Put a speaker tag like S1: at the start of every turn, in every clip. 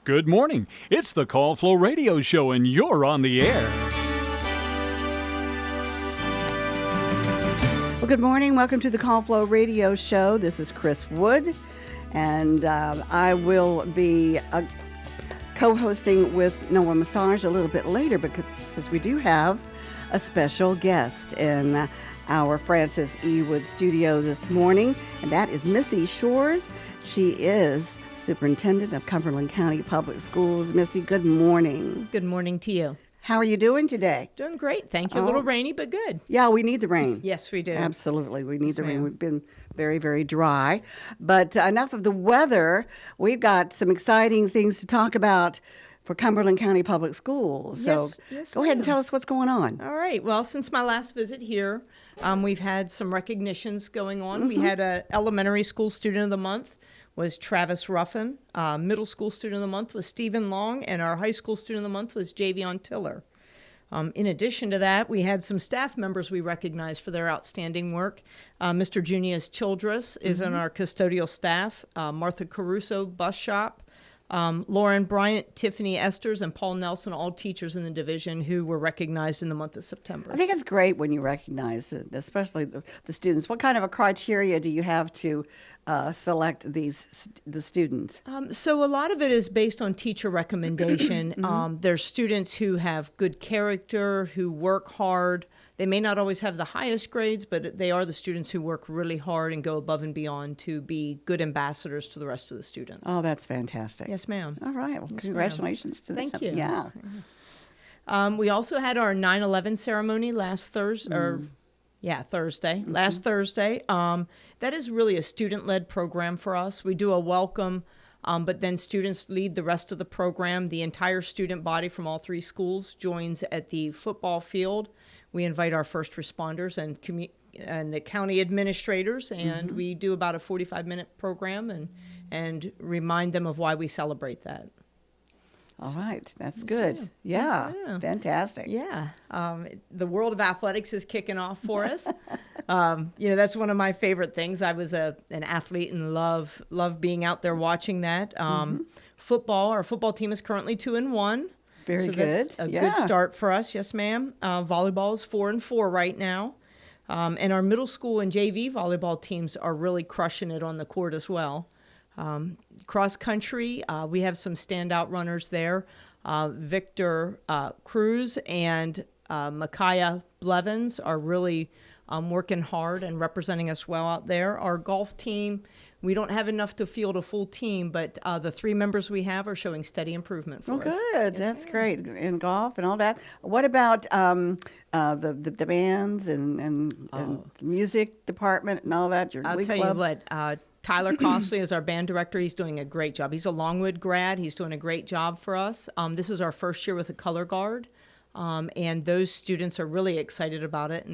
S1: Good morning. It's the Call Flow Radio Show, and you're on the air.
S2: Well, good morning. Welcome to the Call Flow Radio Show. This is Chris Wood, and I will be co-hosting with Noah Messarge a little bit later because we do have a special guest in our Francis E. Wood studio this morning, and that is Missy Shores. She is Superintendent of Cumberland County Public Schools. Missy, good morning.
S3: Good morning to you.
S2: How are you doing today?
S3: Doing great. Thank you. A little rainy, but good.
S2: Yeah, we need the rain.
S3: Yes, we do.
S2: Absolutely. We need
S3: Yes,
S2: the rain.
S3: ma'am.
S2: We've been very, very dry. But enough of the weather. We've got some exciting things to talk about for Cumberland County Public Schools. So
S3: Yes,
S2: go ahead and
S3: ma'am.
S2: tell us what's going on.
S3: All right. Well, since my last visit here, we've had some recognitions going on. We had a elementary school student of the month was Travis Ruffin. Middle school student of the month was Stephen Long, and our high school student of the month was Javion Tiller. In addition to that, we had some staff members we recognized for their outstanding work. Mr. Junius Childress is on our custodial staff. Martha Caruso, bus shop. Lauren Bryant, Tiffany Esters, and Paul Nelson, all teachers in the division who were recognized in the month of September.
S2: I think it's great when you recognize it, especially the students. What kind of a criteria do you have to select the students?
S3: So a lot of it is based on teacher recommendation. There's students who have good character, who work hard. They may not always have the highest grades, but they are the students who work really hard and go above and beyond to be good ambassadors to the rest of the students.
S2: Oh, that's fantastic.
S3: Yes, ma'am.
S2: All right. Well, congratulations to them.
S3: Thank you.
S2: Yeah.
S3: We also had our 9/11 ceremony last Thursday. Thursday. Last Thursday. That is really a student-led program for us. We do a welcome, but then students lead the rest of the program. The entire student body from all three schools joins at the football field. We invite our first responders and the county administrators, and we do about a 45-minute program and remind them of why we celebrate that.
S2: All right. That's good.
S3: ma'am.
S2: Yeah.
S3: Yes, ma'am.
S2: Fantastic.
S3: Yeah, the world of athletics is kicking off for us. That's one of my favorite things. I was an athlete and love being out there watching that. Football, our football team is currently 2-1.
S2: Very
S3: so
S2: good.
S3: That's a good start for us. Yes, ma'am. Volleyball is 4-4 right now. And our middle school and JV volleyball teams are really crushing it on the court as well. Cross country, we have some standout runners there. Victor Cruz and Micaiah Blevins are really working hard and representing us well out there. Our golf team, we don't have enough to field a full team, but the three members we have are showing steady improvement for us.
S2: Good. That's great. In golf and all that. What about the bands and the music department and all that? Your
S3: I'll
S2: glee
S3: tell
S2: club?
S3: you what, Tyler Costley is our band director. He's doing a great job. He's a Longwood grad. He's doing a great job for us. This is our first year with a color guard, and those students are really excited about it,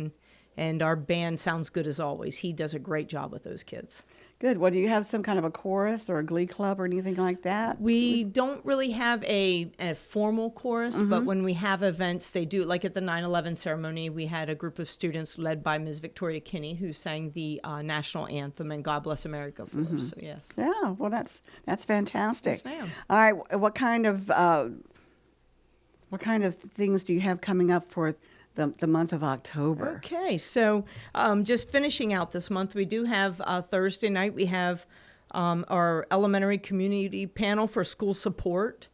S3: and our band sounds good as always. He does a great job with those kids.
S2: Good. Well, do you have some kind of a chorus or a glee club or anything like that?
S3: We don't really have a formal chorus, but when we have events, they do. Like at the 9/11 ceremony, we had a group of students led by Ms. Victoria Kinney, who sang the national anthem and God Bless America for us. So yes.
S2: Yeah. Well, that's fantastic.
S3: Yes, ma'am.
S2: All right. What kind of things do you have coming up for the month of October?
S3: Okay, so just finishing out this month, we do have Thursday night, we have our elementary community panel for school support.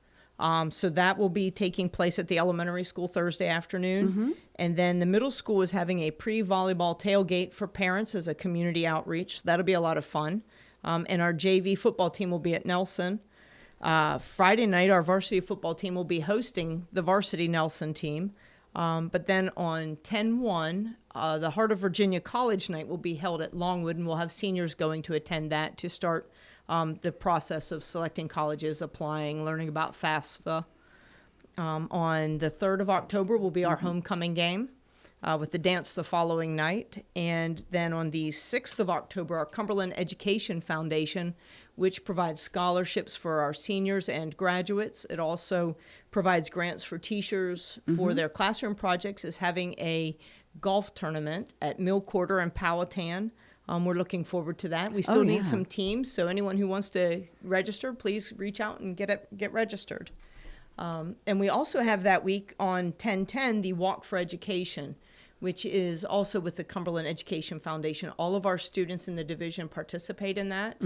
S3: So that will be taking place at the elementary school Thursday afternoon. And then the middle school is having a pre-volleyball tailgate for parents as a community outreach. So that'll be a lot of fun. And our JV football team will be at Nelson. Friday night, our varsity football team will be hosting the varsity Nelson team. But then on 10/1, the Heart of Virginia College Night will be held at Longwood, and we'll have seniors going to attend that to start the process of selecting colleges, applying, learning about FAFSA. On the 3rd of October will be our homecoming game with the dance the following night. And then on the 6th of October, our Cumberland Education Foundation, which provides scholarships for our seniors and graduates. It also provides grants for teachers for their classroom projects, is having a golf tournament at Mill Quarter in Powhatan. We're looking forward to that. We still
S2: yeah.
S3: need some teams, so anyone who wants to register, please reach out and get registered. And we also have that week on 10/10 the Walk for Education, which is also with the Cumberland Education Foundation. All of our students in the division participate in that.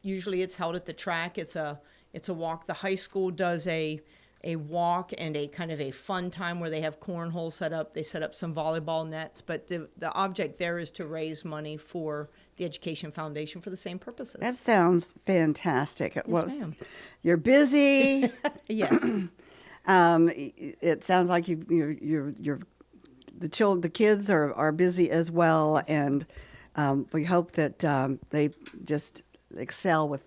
S3: Usually it's held at the track. It's a walk. The high school does a walk and a kind of a fun time where they have cornhole set up. They set up some volleyball nets, but the object there is to raise money for the Education Foundation for the same purposes.
S2: That sounds fantastic.
S3: Yes, ma'am.
S2: You're busy.
S3: Yes.
S2: It sounds like the kids are busy as well, and we hope that they just excel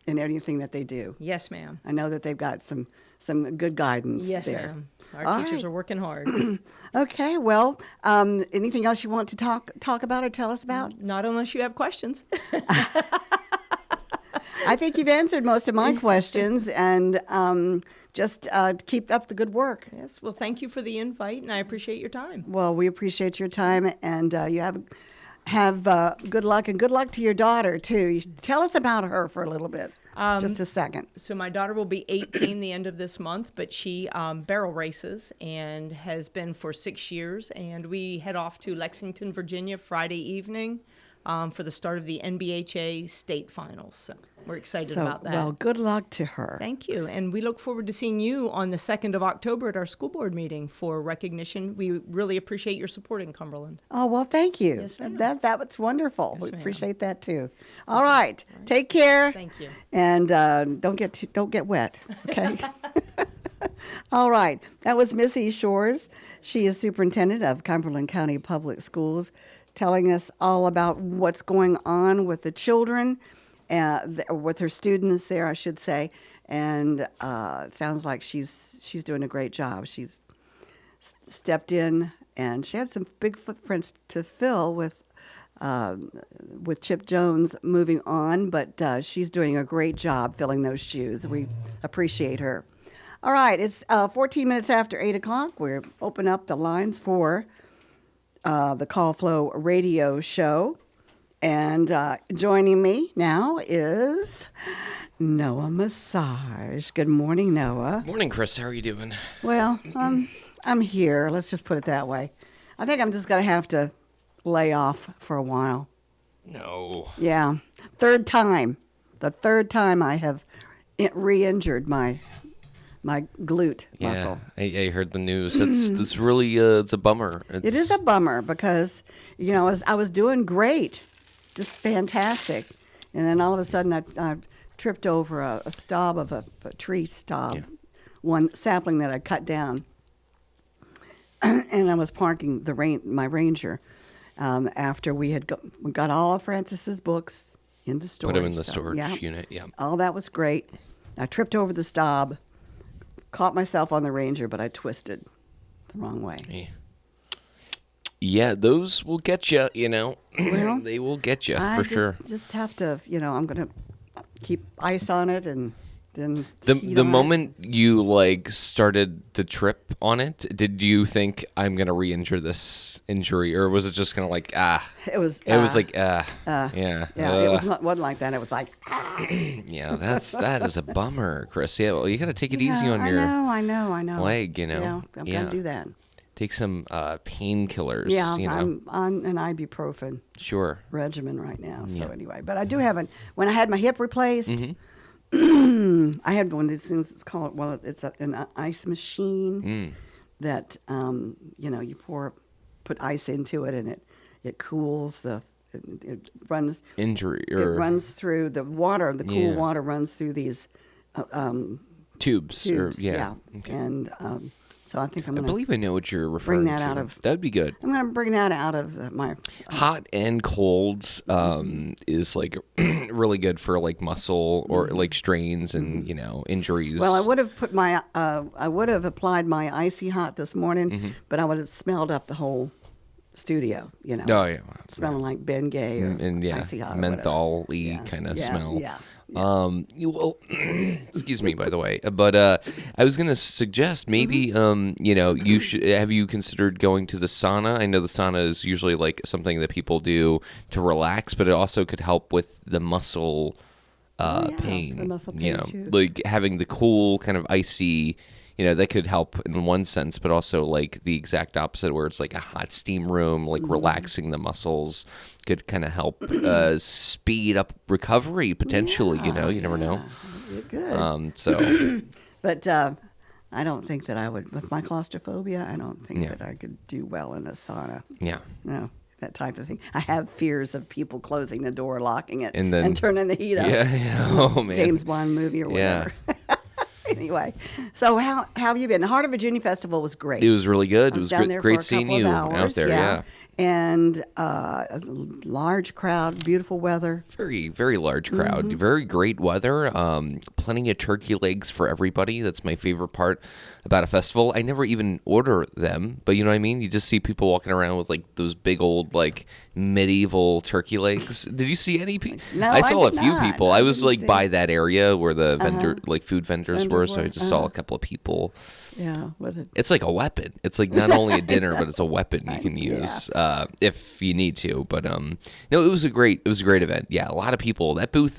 S2: in anything that they do.
S3: Yes, ma'am.
S2: I know that they've got some good guidance
S3: Yes,
S2: there.
S3: ma'am. Our
S2: All
S3: teachers
S2: right.
S3: are working hard.
S2: Okay, well, anything else you want to talk about or tell us about?
S3: Not unless you have questions.
S2: I think you've answered most of my questions, and just keep up the good work.
S3: Yes. Well, thank you for the invite, and I appreciate your time.
S2: Well, we appreciate your time, and you have good luck, and good luck to your daughter too. Tell us about her for a little bit, just a second.
S3: So my daughter will be 18 the end of this month, but she barrel races and has been for 6 years. And we head off to Lexington, Virginia, Friday evening for the start of the NBHA state finals. So we're excited about that.
S2: Well, good luck to her.
S3: Thank you. And we look forward to seeing you on the 2nd of October at our school board meeting for recognition. We really appreciate your support in Cumberland.
S2: Oh, well, thank you.
S3: Yes, ma'am.
S2: That was wonderful.
S3: Yes,
S2: we
S3: ma'am.
S2: appreciate that too. All right. Take care.
S3: Thank you.
S2: And don't get wet, okay? All right. That was Missy Shores. She is superintendent of Cumberland County Public Schools, telling us all about what's going on with the children, with her students there, I should say. And it sounds like she's doing a great job. She's stepped in, and she had some big footprints to fill with Chip Jones moving on, but she's doing a great job filling those shoes. We appreciate her. All right, it's 14 minutes after 8 o'clock. We're open up the lines for the Call Flow radio show. And joining me now is Noah Messarge. Good morning, Noah.
S4: Morning, Chris. How are you doing?
S2: Well, I'm here. Let's just put it that way. I think I'm just going to have to lay off for a while.
S4: No.
S2: Yeah. The third time I have re-injured my glute muscle.
S4: I heard the news. That's really it's a bummer.
S2: It is a bummer because, I was doing great, just fantastic. And then all of a sudden I tripped over a stub of a tree stub, one sapling that I cut down. And I was parking my Ranger after we got all of Francis's books into storage.
S4: Put them in the storage unit, yeah.
S2: All that was great. I tripped over the stub, caught myself on the Ranger, but I twisted the wrong way.
S4: Yeah, those will get you,
S2: Well,
S4: they will get you for sure.
S2: Just have to, I'm going to keep ice on it and then
S4: The moment you started to trip on it, did you think I'm going to re-injure this injury, or was it just kind of like
S2: It was.
S4: yeah.
S2: Yeah, it wasn't like that. It was like.
S4: Yeah, that is a bummer, Chris. Yeah, well, you got to take it easy on your
S2: I know.
S4: leg,
S2: Yeah, I'm gonna do that.
S4: Take some painkillers.
S2: Yeah,
S4: you know.
S2: I'm on an ibuprofen
S4: Sure.
S2: regimen right now. So anyway, but I do have when I had my hip replaced.
S4: Mm-hmm.
S2: I had one of these things. It's an ice machine that you put ice into it and it cools it runs
S4: Injury
S2: it
S4: or
S2: runs through the water. The cool water runs through these
S4: tubes.
S2: Yeah.
S4: Okay.
S2: And so I think I'm
S4: I
S2: going to
S4: believe I know what you're referring
S2: that
S4: to.
S2: out of-
S4: That'd be good.
S2: I'm going to bring that out of my
S4: Hot and cold is really good for muscle or strains and injuries.
S2: Well, I would have applied my icy hot this morning, but I would have smelled up the whole studio, you know.
S4: Oh yeah,
S2: Smelling like Ben Gay or
S4: and yeah,
S2: Icy Hot or
S4: menthol-y
S2: whatever.
S4: kind of
S2: Yeah,
S4: smell.
S2: yeah.
S4: Well, excuse me, by the way, but I was gonna suggest maybe, you know, you should have you considered going to the sauna? I know the sauna is usually like something that people do to relax, but it also could help with the muscle pain.
S2: the muscle
S4: you
S2: pain,
S4: know,
S2: too.
S4: like having the cool kind of icy. You know, that could help in one sense, but also like the exact opposite where it's like a hot steam room, like relaxing the muscles could kind of help speed up recovery potentially, you know, you never know.
S2: You're good.
S4: So,
S2: But I don't think that I would, with my claustrophobia, I don't think that I could do well in a sauna.
S4: yeah.
S2: No, that type of thing. I have fears of people closing the door, locking it,
S4: And then-
S2: turning the heat up.
S4: Yeah. Oh, man.
S2: James Bond movie or whatever. Anyway, so how have you been? The Heart of Virginia Festival was great.
S4: It was really good.
S2: I
S4: It was
S2: down there
S4: great
S2: for a
S4: seeing
S2: couple
S4: you
S2: of hours,
S4: out there. Yeah.
S2: And a large crowd, beautiful weather.
S4: Very, very large crowd.
S2: Mm-hmm.
S4: Very great weather. Plenty of turkey legs for everybody. That's my favorite part about a festival. I never even order them, but you know what I mean? You just see people walking around with like those big old like medieval turkey legs. Did you see any people?
S2: No,
S4: I saw
S2: I
S4: a
S2: did
S4: few
S2: not.
S4: people.
S2: I
S4: I was
S2: didn't
S4: like
S2: see.
S4: by that area where the vendor like food vendors were, so I just saw
S2: Uh-huh.
S4: a couple of people.
S2: Yeah, with it.
S4: It's like a weapon. It's like not only a dinner, but it's a weapon you can use if you need to. But no, it was a great event. Yeah, a lot of people.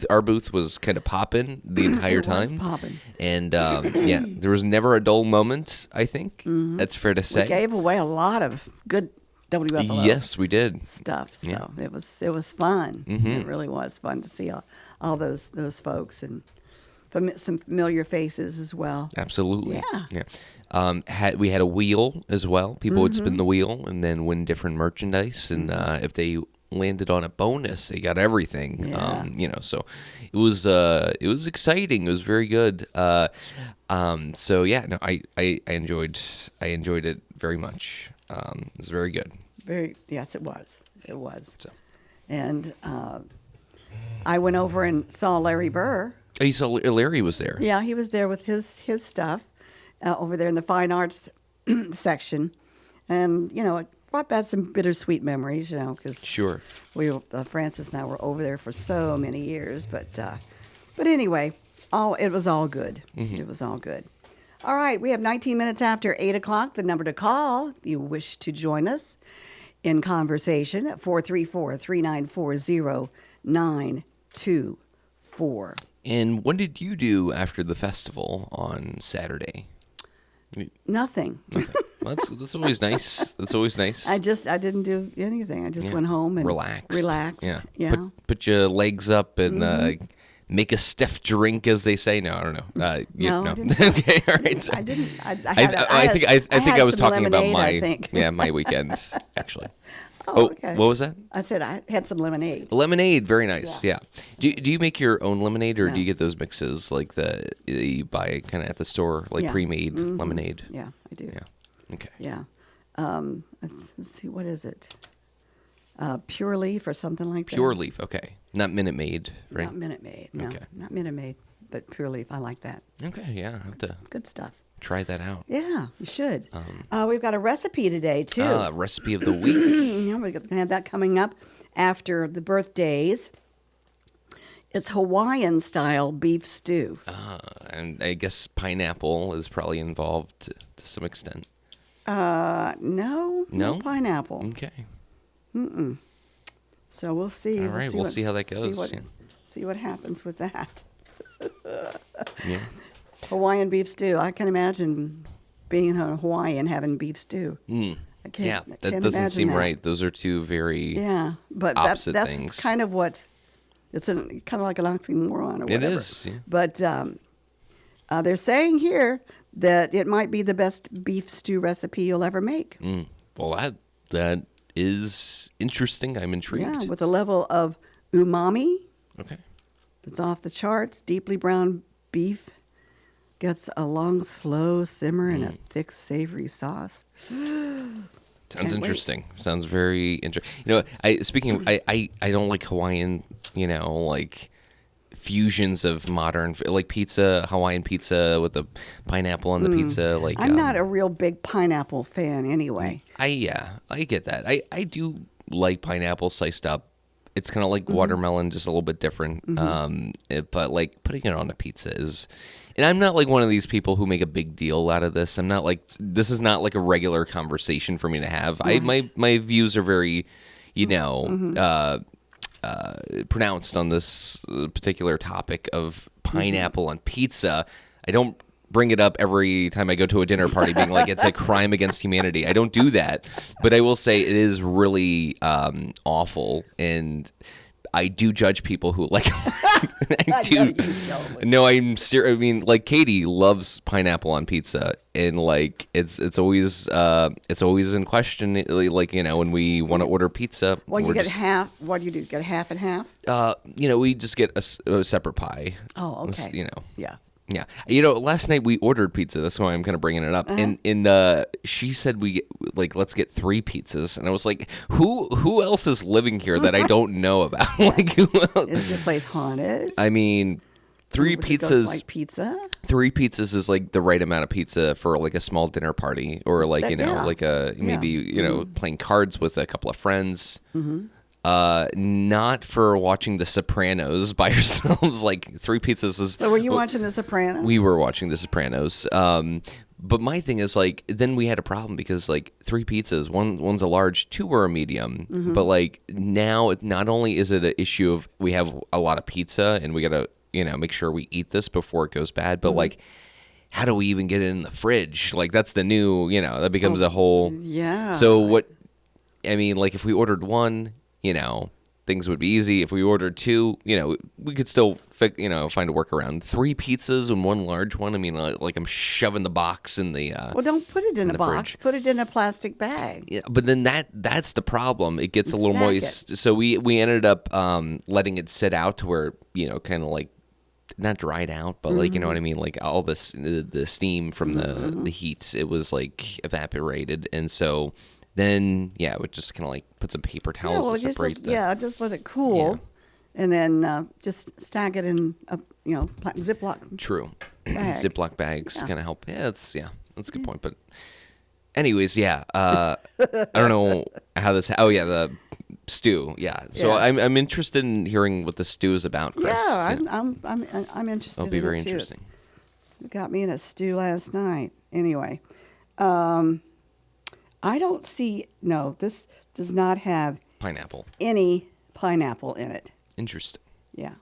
S4: Our booth was kind of popping the entire
S2: It was
S4: time.
S2: popping.
S4: And yeah, there was never a dull moment. I think that's fair to
S2: We
S4: say.
S2: gave away a lot of good WFLO
S4: Yes, we did.
S2: stuff. So it was fun. It really was fun to see all those folks and some familiar faces as well.
S4: Absolutely.
S2: Yeah.
S4: We had a wheel as well. People would spin the wheel and then win different merchandise. And if they landed on a bonus, they got everything.
S2: Yeah.
S4: You know, so it was exciting. It was very good. So yeah, no, I enjoyed it very much. It was very good.
S2: Yes, it was. It was.
S4: So.
S2: And I went over and saw Larry Burr.
S4: Oh, you saw Larry was there.
S2: Yeah, he was there with his stuff over there in the fine arts section, and you know, it brought back some bittersweet memories. You know, because
S4: Sure.
S2: Francis and I were over there for so many years, but anyway, it was all good. It was all good. All right, we have 19 minutes after 8 o'clock. The number to call if you wish to join us in conversation at 434-394-0924.
S4: And what did you do after the festival on Saturday?
S2: Nothing.
S4: Well, that's always nice. That's always nice.
S2: I didn't do anything. I just went home and
S4: relaxed.
S2: Yeah.
S4: Put your legs up and make a stiff drink, as they say. No, I don't know.
S2: No, I didn't.
S4: Okay, all right.
S2: I didn't.
S4: I think
S2: had
S4: I was
S2: some
S4: talking about
S2: lemonade, I think.
S4: my weekends actually.
S2: Oh, okay.
S4: What was that?
S2: I said I had some lemonade.
S4: Lemonade, very nice. Yeah. Do you make your own lemonade, or
S2: No.
S4: do you get those mixes like you buy kind of at the store, like
S2: Yeah.
S4: pre-made lemonade?
S2: Yeah, I do.
S4: Yeah. Okay.
S2: Yeah. Let's see, what is it? Pure Leaf or something like that.
S4: Pure Leaf. Okay. Not Minute Maid, right?
S2: Not Minute Maid. No,
S4: Okay.
S2: not Minute Maid, but Pure Leaf. I like that.
S4: Okay. Yeah. I'll have to
S2: Good stuff.
S4: try that out.
S2: Yeah, you should. We've got a recipe today too.
S4: Recipe of the week.
S2: Yeah, we're going to have that coming up after the birthdays. It's Hawaiian style beef stew.
S4: And I guess pineapple is probably involved to some extent.
S2: No pineapple.
S4: Okay.
S2: So we'll see.
S4: All right, we'll see how that goes.
S2: See what happens with that.
S4: Yeah.
S2: Hawaiian beef stew. I can imagine being in Hawaii and having beef stew. I can't,
S4: Yeah,
S2: I
S4: that
S2: can't
S4: doesn't
S2: imagine
S4: seem
S2: that.
S4: right. Those are two very
S2: Yeah, but
S4: opposite
S2: that's
S4: things.
S2: kind of what it's kind of like an oxymoron or whatever.
S4: It is. Yeah.
S2: But they're saying here that it might be the best beef stew recipe you'll ever make.
S4: Well, that is interesting. I'm intrigued.
S2: Yeah, with a level of umami
S4: Okay.
S2: that's off the charts. Deeply browned beef gets a long, slow simmer in a thick, savory sauce.
S4: Sounds
S2: Can't wait.
S4: interesting. Sounds very interesting. You know, I don't like Hawaiian, like fusions of modern, like pizza, Hawaiian pizza with the pineapple on the pizza. Like
S2: I'm not a real big pineapple fan anyway.
S4: I get that. I do like pineapple sliced up. It's kind of like watermelon, just a little bit different. But like putting it on a pizza is, and I'm not like one of these people who make a big deal out of this. I'm not like, this is not like a regular conversation for me to have. My views are very, pronounced on this particular topic of pineapple on pizza. I don't bring it up every time I go to a dinner party being like it's a crime against humanity. I don't do that. But I will say it is really awful, and I do judge people who like No, I'm serious. I mean, like Katie loves pineapple on pizza, and like it's always in question. Like when we want to order pizza,
S2: Well, you get half. What do you do? Get half and half?
S4: We just get a separate pie.
S2: Oh, okay.
S4: Yeah. Yeah. Last night we ordered pizza. That's why I'm kind of bringing it up. And she said let's get 3 pizzas. And I was like, who else is living here that I don't know about? Like, who else?
S2: Is your place haunted?
S4: I mean, 3 pizzas.
S2: Like pizza?
S4: 3 pizzas is like the right amount of pizza for like a small dinner party, or like, like a maybe, playing cards with a couple of friends. Mm-hmm. Not for watching The Sopranos by yourselves. Like 3 pizzas is.
S2: So were you watching The Sopranos?
S4: We were watching The Sopranos. But my thing is like, then we had a problem because like 3 pizzas, one's a large, 2 were a medium. Mm-hmm. But like now, not only is it an issue of we have a lot of pizza and we gotta make sure we eat this before it goes bad, but like, how do we even get it in the fridge? Like that's the new, that becomes a whole.
S2: Yeah.
S4: So like if we ordered 1. Things would be easy. If we ordered 2, we could still, find a workaround. 3 pizzas and 1 large one. I mean, like I'm shoving the box in the.
S2: Well, don't put it in a box.
S4: Fridge.
S2: Put it in a plastic bag.
S4: Yeah, but then that's the problem. It gets a little moist. So we ended up letting it sit out to where kind of like not dried out, but like you know what I mean. Like all this the steam from the heat, it was like evaporated, and so. Then, it would just kind of like put some paper towels to separate
S2: just let it cool, and then just stack it in a Ziploc.
S4: True,
S2: bag.
S4: Ziploc bags kind of help. That's a good point. But, anyways, I don't know how this. Oh yeah, the stew. Yeah, so I'm interested in hearing what the stew is about, Chris.
S2: Yeah, I'm interested.
S4: It'll be very
S2: too.
S4: interesting.
S2: You got me in a stew last night. Anyway. I don't see, this does not have
S4: pineapple.
S2: Any pineapple in it.
S4: Interesting.
S2: Yeah.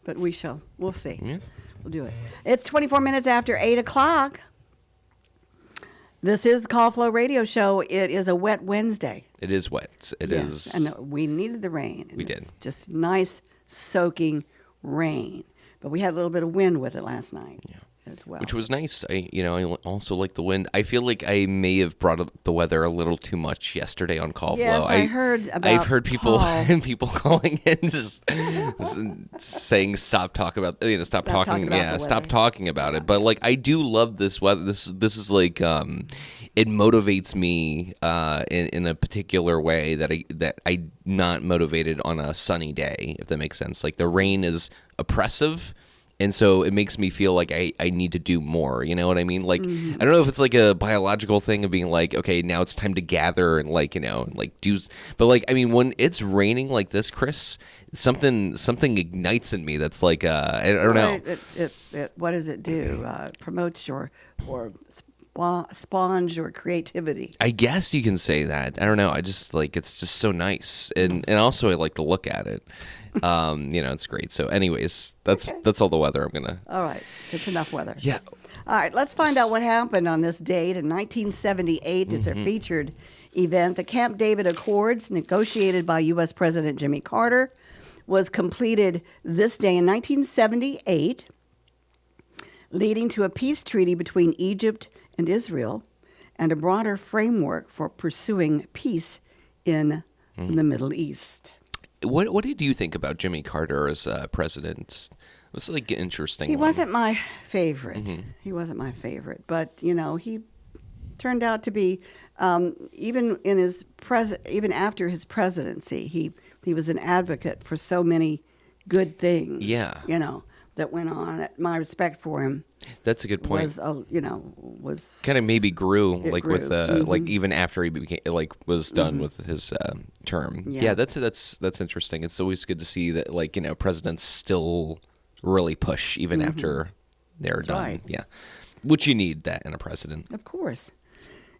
S2: But we'll see.
S4: Yeah.
S2: We'll do it. It's 24 minutes after 8 o'clock. This is the Call Flow Radio Show. It is a wet Wednesday.
S4: It is wet. It is.
S2: And we needed the rain.
S4: We did.
S2: It's just nice, soaking rain. But we had a little bit of wind with it last night.
S4: Yeah.
S2: As well.
S4: Which was nice. I also like the wind. I feel like I may have brought up the weather a little too much yesterday on Call
S2: Yes,
S4: Flow.
S2: I heard about
S4: I've heard people
S2: Paul.
S4: people calling in just saying stop talking about stop talking about it. But like I do love this weather. This is like it motivates me in a particular way that I'm not motivated on a sunny day, if that makes sense. Like the rain is oppressive. And so it makes me feel like I need to do more. You know what I mean? Like, I don't know if it's like a biological thing of being like, okay, now it's time to gather and like, like do. But like, I mean, when it's raining like this, Chris, something ignites in me. That's like, I don't know.
S2: It what does it do? Promotes your spawn your creativity.
S4: I guess you can say that. I don't know. I just like, it's just so nice. And also I like to look at it. It's great. So anyways, that's all the weather I'm going to.
S2: All right. It's enough weather.
S4: Yeah.
S2: All right. Let's find out what happened on this date in 1978. It's a featured event. The Camp David Accords, negotiated by U.S. President Jimmy Carter, was completed this day in 1978, leading to a peace treaty between Egypt and Israel and a broader framework for pursuing peace in the Middle East.
S4: What did you think about Jimmy Carter as president? It was like an interesting.
S2: He wasn't my favorite. He wasn't my favorite, but he turned out to be even after his presidency, he was an advocate for so many good things.
S4: Yeah.
S2: That went on. My respect for him
S4: That's a good point.
S2: was
S4: Kind of maybe grew
S2: It
S4: like
S2: grew.
S4: with like even after he became was done with his term.
S2: Yeah.
S4: Yeah, that's interesting. It's always good to see that presidents still really push even after they're done.
S2: right.
S4: Yeah, which you need that in a president.
S2: Of course.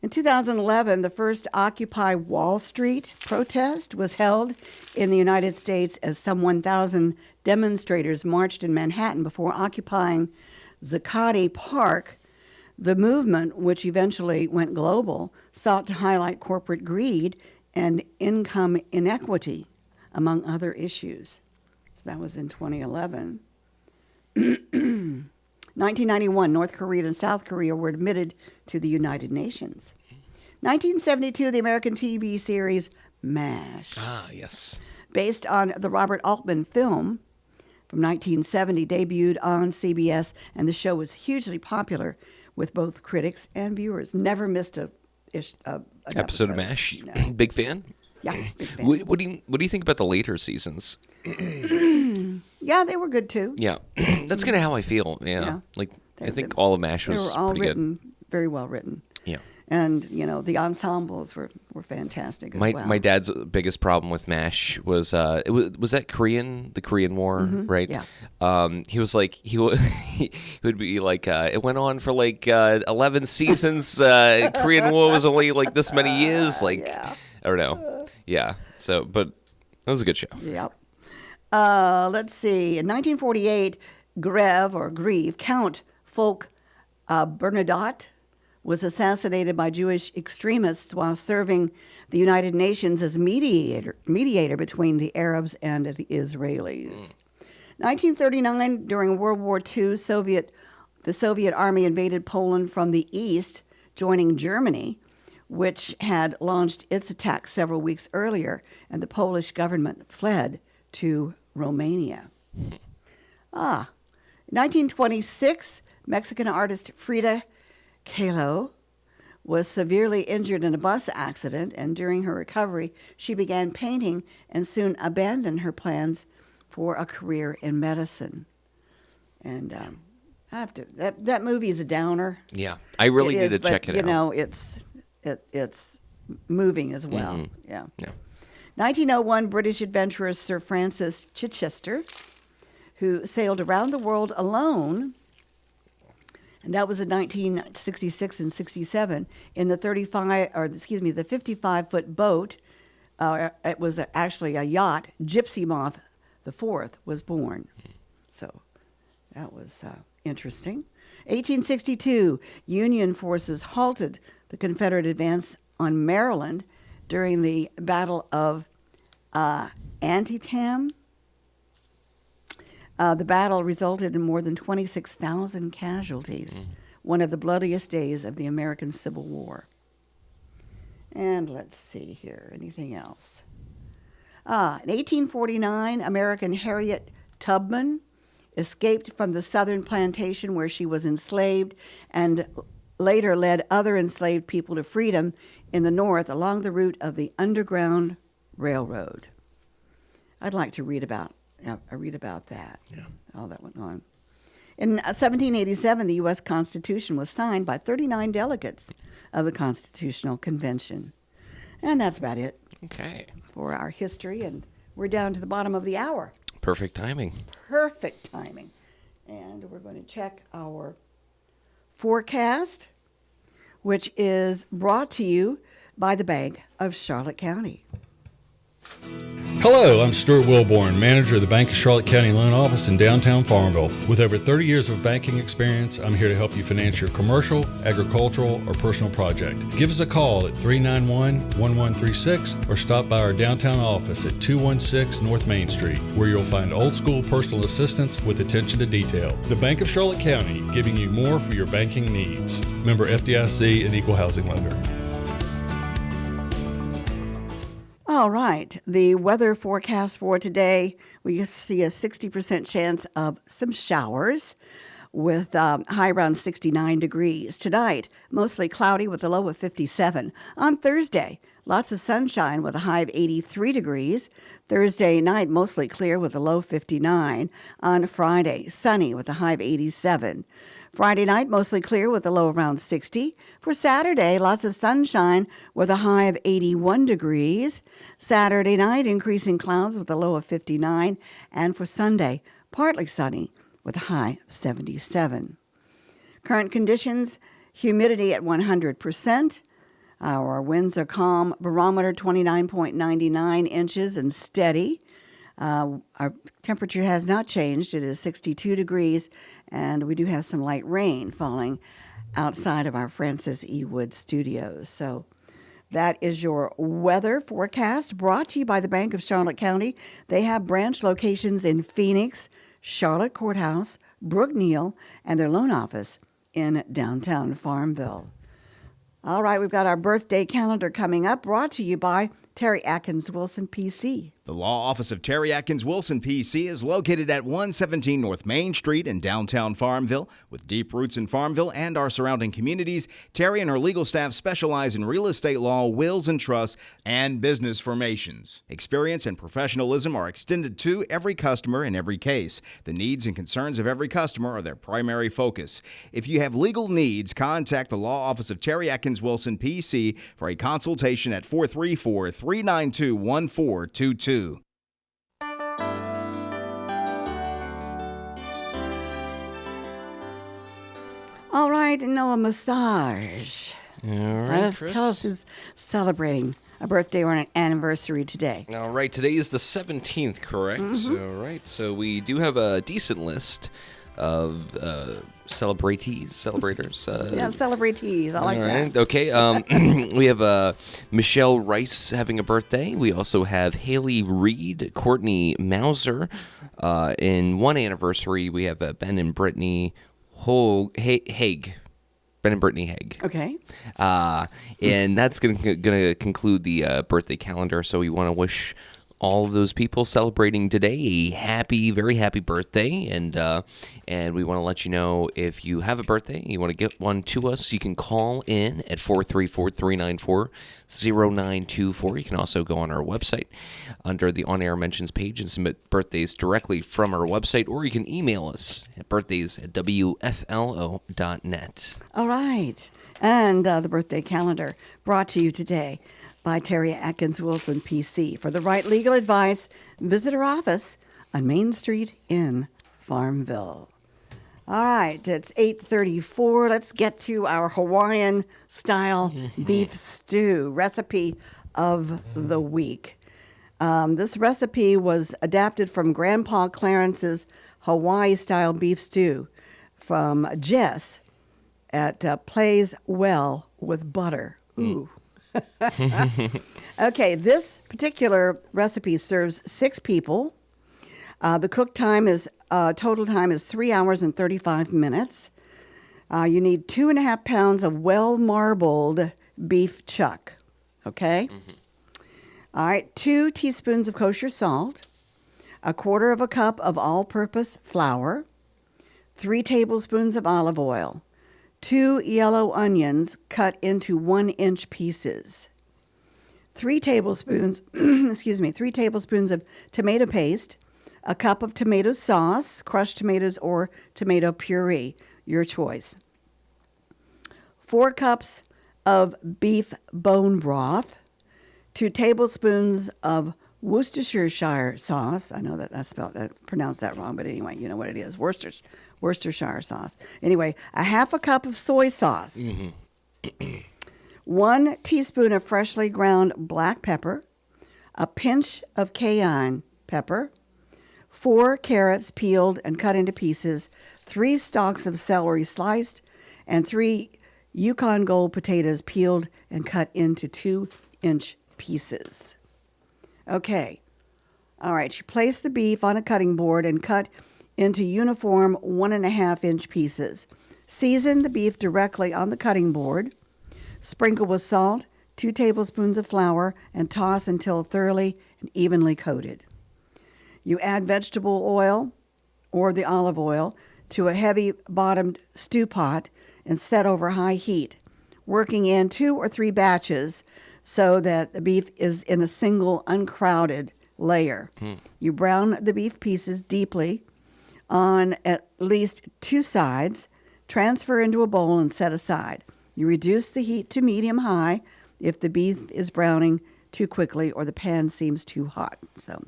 S2: In 2011, the first Occupy Wall Street protest was held in the United States as some 1,000 demonstrators marched in Manhattan before occupying Zuccotti Park. The movement, which eventually went global, sought to highlight corporate greed and income inequity, among other issues. So that was in 2011. 1991, North Korea and South Korea were admitted to the United Nations. 1972, the American TV series MASH,
S4: Ah, yes.
S2: based on the Robert Altman film from 1970, debuted on CBS, and the show was hugely popular with both critics and viewers. Never missed an
S4: Episode of MASH.
S2: No.
S4: Big fan.
S2: Yeah, big fan.
S4: What do you think about the later seasons?
S2: Yeah, they were good too.
S4: Yeah, that's kind of how I feel. Yeah,
S2: Yeah.
S4: like I
S2: They-
S4: think all of MASH
S2: They
S4: was
S2: were all
S4: pretty
S2: written, very well written.
S4: good. Yeah.
S2: And, the ensembles were fantastic as well.
S4: My dad's biggest problem with MASH was was that the Korean War, right?
S2: Yeah.
S4: He was like he would be like it went on for like 11 seasons. Korean War was only like this many years. Like
S2: Yeah.
S4: I don't know. Yeah. So, but that was a good show.
S2: Yep. Let's see. In 1948, Grieve, Count Folk Bernadotte, was assassinated by Jewish extremists while serving the United Nations as mediator between the Arabs and the Israelis. 1939, during World War II, the Soviet army invaded Poland from the east, joining Germany, which had launched its attack several weeks earlier, and the Polish government fled to Romania. 1926, Mexican artist Frida Kahlo was severely injured in a bus accident, and during her recovery, she began painting and soon abandoned her plans for a career in medicine. And I have to. That movie is a downer.
S4: Yeah, I really
S2: It
S4: need
S2: is,
S4: to
S2: but,
S4: check it out.
S2: It's moving as well. Yeah.
S4: Yeah.
S2: 1901, British adventurer Sir Francis Chichester, who sailed around the world alone, and that was in 1966 and 67, in the 55-foot boat. It was actually a yacht. Gypsy Moth IV was born. So that was interesting. 1862, Union forces halted the Confederate advance on Maryland during the Battle of Antietam. The battle resulted in more than 26,000 casualties, one of the bloodiest days of the American Civil War. And let's see here, anything else? In 1849, American Harriet Tubman escaped from the southern plantation where she was enslaved and later led other enslaved people to freedom in the North along the route of the Underground Railroad. I'd like to read about that.
S4: Yeah.
S2: All that went on. In 1787, the U.S. Constitution was signed by 39 delegates of the Constitutional Convention. And that's about it
S4: Okay.
S2: for our history, and we're down to the bottom of the hour.
S4: Perfect timing.
S2: Perfect timing. And we're going to check our forecast, which is brought to you by the Bank of Charlotte County.
S1: Hello, I'm Stuart Wilborn, manager of the Bank of Charlotte County Loan Office in downtown Farmville. With over 30 years of banking experience, I'm here to help you finance your commercial, agricultural, or personal project. Give us a call at 391-1136 or stop by our downtown office at 216 North Main Street, where you'll find old school personal assistance with attention to detail. The Bank of Charlotte County, giving you more for your banking needs. Member FDIC and Equal Housing Lender.
S2: All right, the weather forecast for today, we see a 60% chance of some showers with high around 69 degrees. Tonight, mostly cloudy with a low of 57. On Thursday, lots of sunshine with a high of 83 degrees. Thursday night, mostly clear with a low 59. On Friday, sunny with a high of 87. Friday night, mostly clear with a low around 60. For Saturday, lots of sunshine with a high of 81 degrees. Saturday night, increasing clouds with a low of 59. And for Sunday, partly sunny with a high of 77. Current conditions, humidity at 100%. Our winds are calm, barometer 29.99 inches and steady. Our temperature has not changed. It is 62 degrees, and we do have some light rain falling outside of our Francis E. Wood studios. So that is your weather forecast brought to you by the Bank of Charlotte County. They have branch locations in Phoenix, Charlotte Courthouse, Brook Neal, and their loan office in downtown Farmville. All right, we've got our birthday calendar coming up, brought to you by Terry Atkins Wilson, PC.
S5: The law office of Terry Atkins Wilson, PC, is located at 117 North Main Street in downtown Farmville. With deep roots in Farmville and our surrounding communities, Terry and her legal staff specialize in real estate law, wills and trusts, and business formations. Experience and professionalism are extended to every customer in every case. The needs and concerns of every customer are their primary focus. If you have legal needs, contact the law office of Terry Atkins Wilson, PC, for a consultation at 434-392-1422.
S2: All right, Noah Messarge.
S4: All right,
S2: Let us
S4: Chris.
S2: tell us who's celebrating a birthday or an anniversary today.
S4: All right, today is the 17th, correct? All right, so we do have a decent list of celebrators.
S2: Yeah, celebratees. I like
S4: all
S2: that.
S4: right, okay. We have Michelle Rice having a birthday. We also have Haley Reed, Courtney Mauser. In one anniversary, we have Ben and Brittany Haig. Ben and Brittany Haig.
S2: Okay.
S4: And that's going to conclude the birthday calendar. So we want to wish all of those people celebrating today a very happy birthday. And we want to let you know, if you have a birthday, you want to get one to us, you can call in at 434-394-0924. You can also go on our website under the On-Air Mentions page and submit birthdays directly from our website, or you can email us at birthdays@wflo.net.
S2: All right. And the birthday calendar brought to you today by Terry Atkins Wilson, PC. For the right legal advice, visit her office on Main Street in Farmville. All right, it's 8:34. Let's get to our Hawaiian-style beef stew recipe of the week. This recipe was adapted from Grandpa Clarence's Hawaii-style beef stew from Jess at Plays Well with Butter. Ooh. Okay, this particular recipe serves 6 people. The cook time is total time is 3 hours and 35 minutes. You need 2.5 pounds of well-marbled beef chuck. Okay. All right, 2 teaspoons of kosher salt, 1/4 cup of all-purpose flour, 3 tablespoons of olive oil, 2 yellow onions cut into 1-inch pieces, 3 tablespoons, 3 tablespoons of tomato paste, a cup of tomato sauce, crushed tomatoes or tomato puree, your choice, 4 cups of beef bone broth, 2 tablespoons of Worcestershire sauce. I know that I pronounced that wrong, but anyway, you know what it is. Worcestershire sauce. Anyway, 1/2 cup of soy sauce, 1 teaspoon of freshly ground black pepper, a pinch of cayenne pepper, 4 carrots peeled and cut into pieces, 3 stalks of celery sliced, and 3 Yukon Gold potatoes peeled and cut into 2-inch pieces. Okay. All right. You place the beef on a cutting board and cut into uniform 1.5-inch pieces. Season the beef directly on the cutting board. Sprinkle with salt, 2 tablespoons of flour, and toss until thoroughly and evenly coated. You add vegetable oil or the olive oil to a heavy-bottomed stew pot and set over high heat, working in 2 or 3 batches so that the beef is in a single uncrowded layer. You brown the beef pieces deeply on at least 2 sides, transfer into a bowl and set aside. You reduce the heat to medium-high if the beef is browning too quickly or the pan seems too hot. So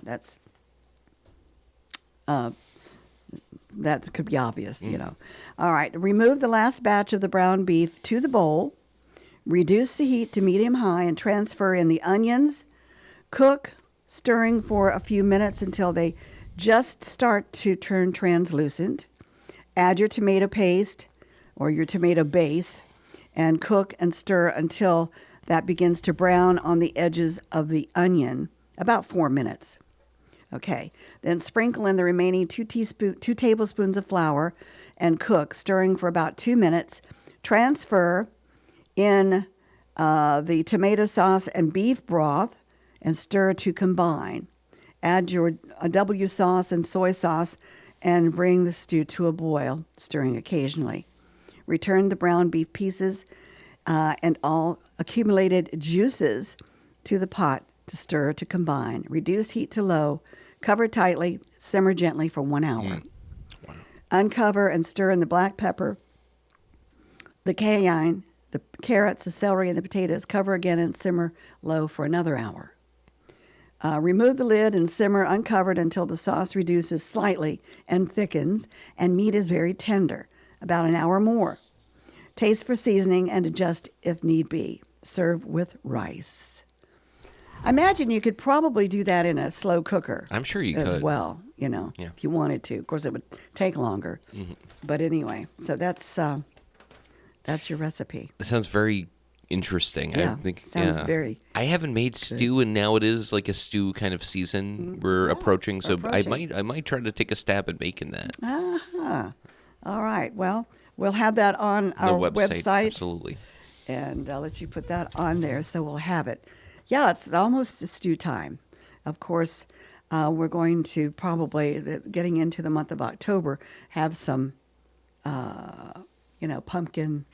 S2: that could be obvious, you know. All right, remove the last batch of the brown beef to the bowl. Reduce the heat to medium-high and transfer in the onions. Cook, stirring for a few minutes until they just start to turn translucent. Add your tomato paste or your tomato base and cook and stir until that begins to brown on the edges of the onion, about 4 minutes. Okay, then sprinkle in the remaining 2 tablespoons of flour and cook, stirring for about 2 minutes. Transfer in the tomato sauce and beef broth and stir to combine. Add your W sauce and soy sauce and bring the stew to a boil, stirring occasionally. Return the brown beef pieces and all accumulated juices to the pot to stir to combine. Reduce heat to low. Cover tightly. Simmer gently for 1 hour. Wow. Uncover and stir in the black pepper, the cayenne, the carrots, the celery, and the potatoes. Cover again and simmer low for another hour. Remove the lid and simmer uncovered until the sauce reduces slightly and thickens and meat is very tender, about an hour more. Taste for seasoning and adjust if need be. Serve with rice. I imagine you could probably do that in a slow cooker.
S4: I'm sure you
S2: as
S4: could.
S2: well, you know, if you wanted to. Of course, it would take longer. But anyway, so that's your recipe.
S4: It sounds very interesting.
S2: Yeah,
S4: I think
S2: sounds very
S4: I haven't made stew, and now it is like a stew kind of season we're approaching. So I might try to take a stab at making that.
S2: All right. Well, we'll have that on our website.
S4: Absolutely.
S2: And I'll let you put that on there, so we'll have it. Yeah, it's almost stew time. Of course, we're going to probably, getting into the month of October, have some, pumpkin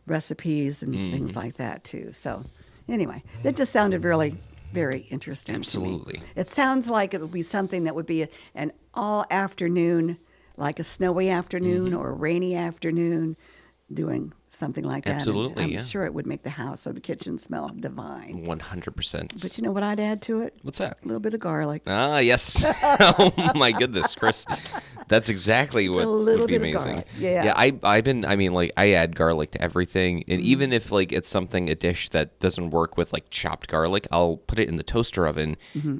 S2: recipes and things like that, too. So anyway, it just sounded really very interesting.
S4: Absolutely.
S2: To me. It sounds like it would be something that would be an all afternoon, like a snowy afternoon or a rainy afternoon, doing something like that.
S4: Absolutely,
S2: and I'm sure it would make the house or the kitchen smell divine.
S4: 100%.
S2: But you know what I'd add to it?
S4: What's that?
S2: A little bit of garlic.
S4: Ah, yes. Oh my goodness, Chris. That's exactly what would be amazing.
S2: Garlic. Yeah.
S4: Yeah, I add garlic to everything. And even if it's a dish that doesn't work with chopped garlic, I'll put it in the toaster oven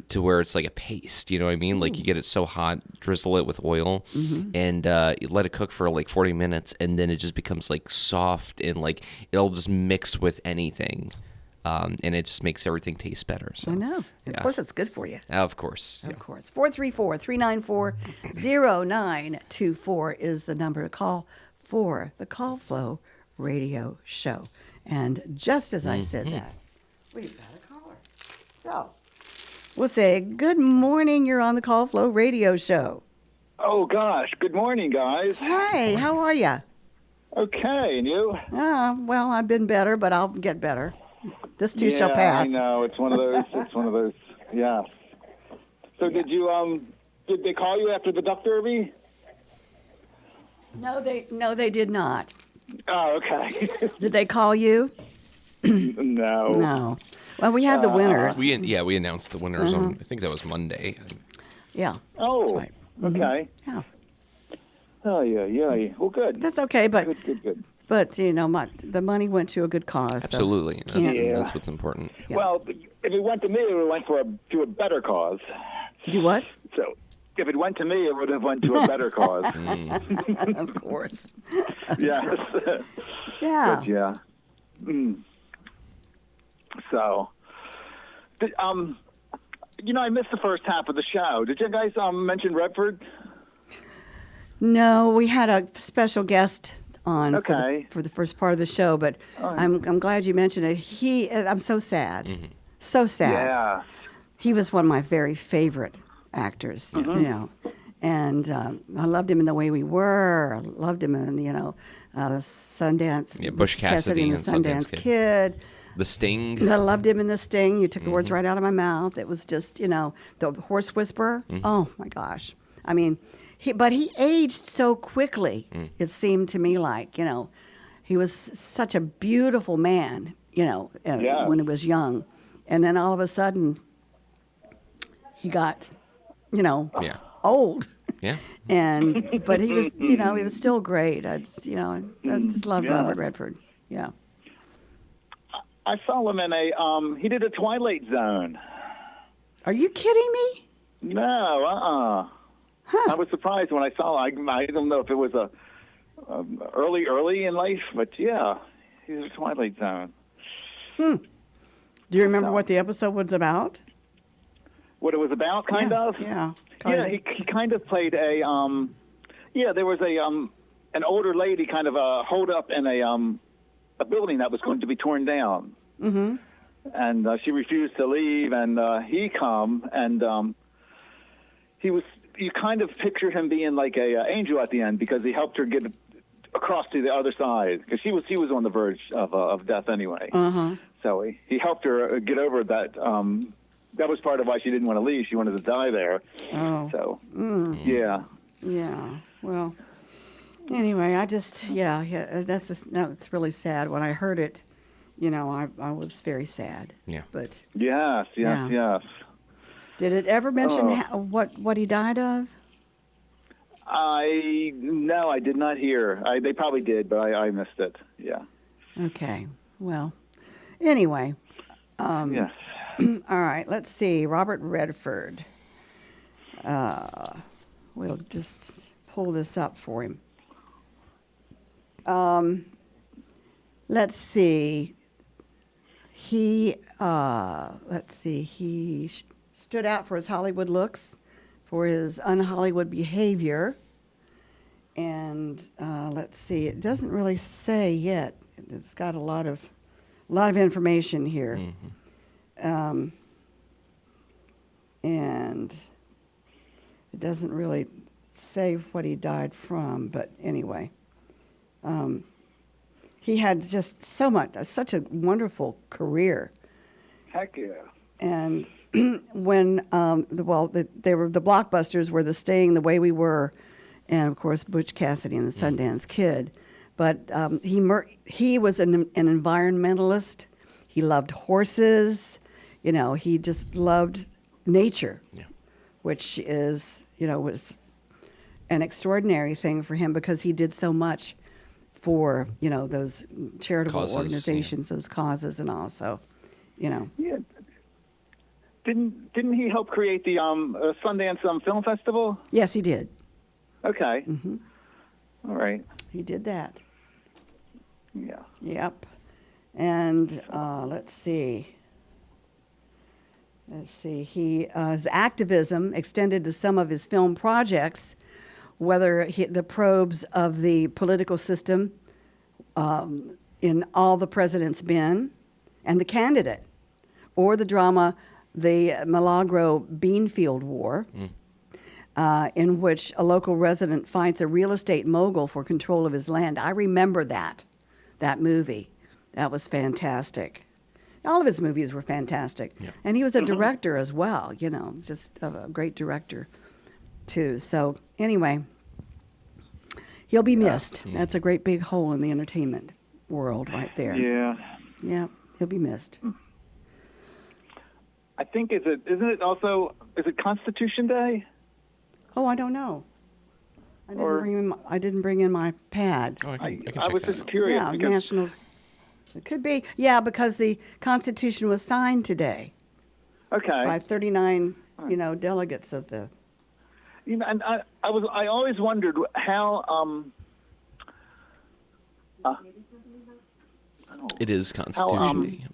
S4: to where it's like a paste, you know what I mean? Like you get it so hot, drizzle it with oil and you let it cook for 40 minutes and then it just becomes soft and it'll just mix with anything. And it just makes everything taste better. So,
S2: I know. And plus, it's good for you.
S4: Of course.
S2: Of course. 434-394-0924 is the number to call for the Call Flow Radio Show. And just as I said that, we've got a caller. So we'll say, good morning. You're on the Call Flow Radio Show.
S6: Oh, gosh. Good morning, guys.
S2: Hi. How are you?
S6: Okay. And you?
S2: Well, I've been better, but I'll get better. This too shall pass.
S6: I know. It's one of those. Yeah. So did they call you after the duck derby?
S2: No, they did not.
S6: Oh, okay.
S2: Did they call you?
S6: No.
S2: No. Well, we had the winners.
S4: We announced the winners on, I think that was Monday.
S2: Yeah.
S6: Oh,
S2: that's right.
S6: Okay.
S2: Yeah.
S6: Oh, yeah. Well, good.
S2: That's okay, but
S6: Good.
S2: But the money went to a good cause.
S4: Absolutely.
S2: So
S4: That's what's important.
S2: Yeah.
S6: Well, if it went to me, it would have went to a better cause.
S2: Do what?
S6: So if it went to me, it would have went to a better cause.
S2: Of course.
S6: Yes.
S2: Yeah.
S6: But yeah. So, I missed the first half of the show. Did you guys mention Redford?
S2: No, we had a special guest on
S6: Okay.
S2: for the first part of the show, but I'm glad you mentioned it. I'm so sad. So sad.
S6: Yeah.
S2: He was one of my very favorite actors, and I loved him in The Way We Were. I loved him in, the Sundance.
S4: Yeah, Bush Cassidy
S2: and the Sundance Kid.
S4: The Sting.
S2: I loved him in The Sting. You took the words right out of my mouth. It was just, the horse whisperer. Oh my gosh. I mean, but he aged so quickly. It seemed to me like, he was such a beautiful man, when he was young. And then all of a sudden, he got, old.
S4: Yeah.
S2: But he was, he was still great. I just loved Robert Redford. Yeah.
S6: I saw him in he did a Twilight Zone.
S2: Are you kidding me?
S6: No, I was surprised when I saw him. I don't know if it was early in life, but yeah, he was a Twilight Zone.
S2: Do you remember what the episode was about?
S6: What it was about, kind of?
S2: Yeah.
S6: He kind of played a, there was an older lady kind of holed up in a building that was going to be torn down. Mm-hmm. And she refused to leave, and he come, and you kind of picture him being like a angel at the end because he helped her get across to the other side because she was on the verge of death anyway. Uh-huh. So he helped her get over that. That was part of why she didn't want to leave. She wanted to die there. Oh. So, yeah.
S2: Yeah. Well, anyway, I just, that's really sad. When I heard it, I was very sad. Yeah. But
S6: yes.
S2: Did it ever mention what he died of?
S6: No, I did not hear. They probably did, but I missed it. Yeah.
S2: Okay. Well, anyway.
S6: Yes.
S2: All right, let's see. Robert Redford. We'll just pull this up for him. Let's see. He stood out for his Hollywood looks, for his un-Hollywood behavior, and let's see. It doesn't really say yet. It's got a lot of information here. Mm-hmm. And it doesn't really say what he died from, but anyway, he had just such a wonderful career.
S6: Heck yeah!
S2: And when the blockbusters were The Sting, The Way We Were, and of course Butch Cassidy and the Sundance Kid, but he was an environmentalist. He loved horses. He just loved nature, which is, was an extraordinary thing for him because he did so much for, those charitable organizations, those causes and all. So, Yeah.
S6: Didn't he help create the Sundance Film Festival?
S2: Yes, he did.
S6: Okay. Mm-hmm. All right.
S2: He did that.
S6: Yeah.
S2: Yep. And let's see. His activism extended to some of his film projects, whether the probes of the political system in All the President's Men and The Candidate, or the drama The Milagro Beanfield War, in which a local resident fights a real estate mogul for control of his land. I remember that movie. That was fantastic. All of his movies were fantastic. Yeah. And he was a director as well, just a great director, too. So, anyway, he'll be missed. That's a great big hole in the entertainment world right there.
S6: Yeah.
S2: Yeah, he'll be missed.
S6: I think, is it Constitution Day?
S2: Oh, I don't know. I didn't bring in my pad.
S4: Oh, I can check
S6: I was
S4: that
S6: just
S4: out.
S6: curious.
S2: Yeah, national... It could be, because the Constitution was signed today.
S6: Okay.
S2: By 39, delegates of the.
S6: And I always wondered how.
S4: It is Constitution Day.